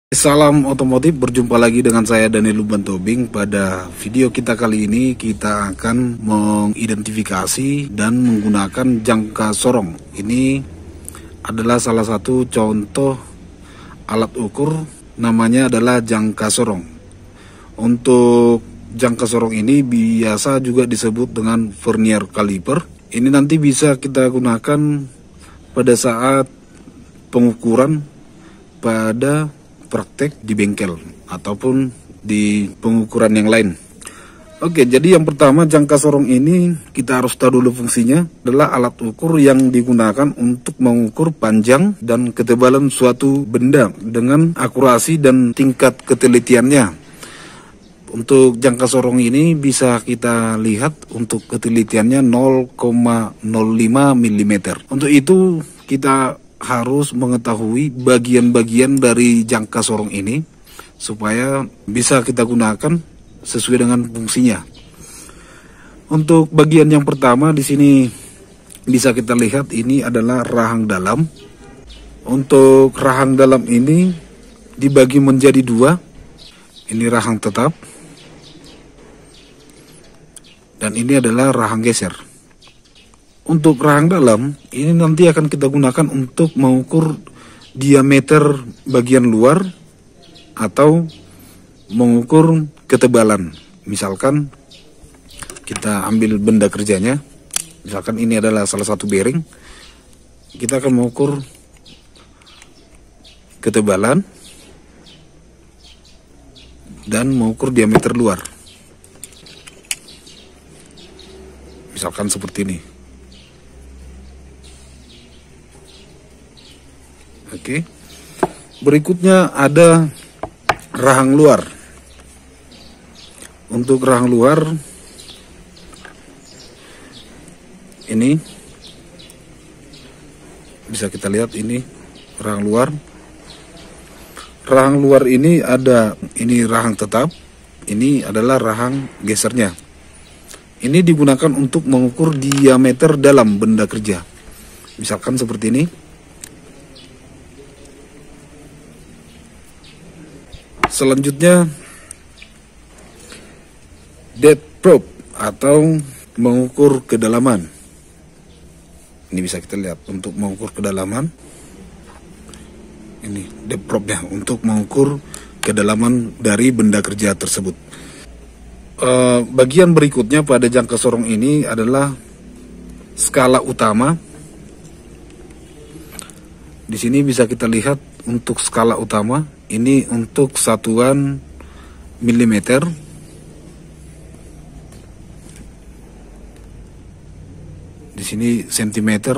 Salam otomotif, berjumpa lagi dengan saya Daniel Luban Tobing. Pada video kita kali ini kita akan mengidentifikasi dan menggunakan jangka sorong. Ini adalah salah satu contoh alat ukur, namanya adalah jangka sorong. Untuk jangka sorong ini biasa juga disebut dengan vernier caliper. Ini nanti bisa kita gunakan pada saat pengukuran pada praktek di bengkel ataupun di pengukuran yang lain. Oke, jadi yang pertama, jangka sorong ini kita harus tahu dulu fungsinya. Adalah alat ukur yang digunakan untuk mengukur panjang dan ketebalan suatu benda dengan akurasi dan tingkat ketelitiannya. Untuk jangka sorong ini bisa kita lihat untuk ketelitiannya 0,05 mm. Untuk itu kita harus mengetahui bagian-bagian dari jangka sorong ini supaya bisa kita gunakan sesuai dengan fungsinya. Untuk bagian yang pertama di sini bisa kita lihat ini adalah rahang dalam. Untuk rahang dalam ini dibagi menjadi dua. Ini rahang tetap dan ini adalah rahang geser. Untuk rahang dalam, ini nanti akan kita gunakan untuk mengukur diameter bagian luar atau mengukur ketebalan. Misalkan kita ambil benda kerjanya, misalkan ini adalah salah satu bearing, kita akan mengukur ketebalan dan mengukur diameter luar. Misalkan seperti ini. Oke, berikutnya ada rahang luar. Untuk rahang luar ini bisa kita lihat, ini rahang luar. Rahang luar ini ada, ini rahang tetap, ini adalah rahang gesernya. Ini digunakan untuk mengukur diameter dalam benda kerja. Misalkan seperti ini. Selanjutnya depth probe atau mengukur kedalaman. Ini bisa kita lihat untuk mengukur kedalaman. Ini depth probe-nya untuk mengukur kedalaman dari benda kerja tersebut. Bagian berikutnya pada jangka sorong ini adalah skala utama. Di sini bisa kita lihat untuk skala utama. Ini untuk satuan milimeter. Di sini sentimeter.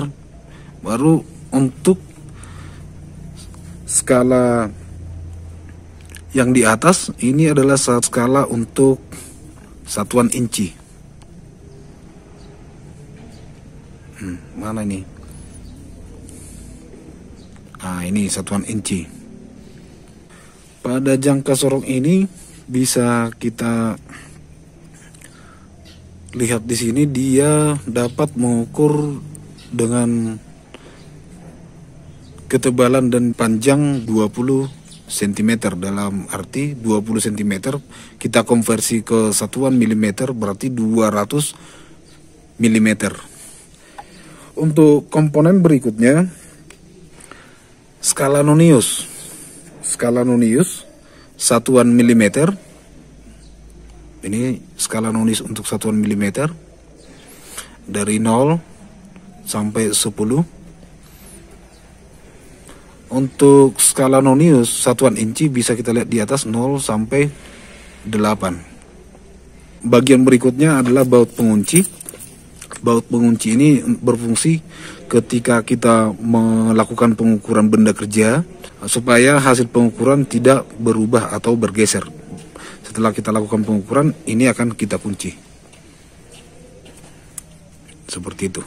Baru untuk skala yang di atas ini adalah skala untuk satuan inci. Mana ini? Nah, ini satuan inci. Pada jangka sorong ini bisa kita lihat di sini, dia dapat mengukur dengan ketebalan dan panjang 20 cm. Dalam arti 20 cm kita konversi ke satuan milimeter berarti 200 mm. Untuk komponen berikutnya skala nonius. Skala nonius satuan milimeter. Ini skala nonius untuk satuan milimeter dari 0 sampai 10. Untuk skala nonius satuan inci bisa kita lihat di atas 0 sampai 8. Bagian berikutnya adalah baut pengunci. Baut pengunci ini berfungsi ketika kita melakukan pengukuran benda kerja supaya hasil pengukuran tidak berubah atau bergeser. Setelah kita lakukan pengukuran, ini akan kita kunci. Seperti itu.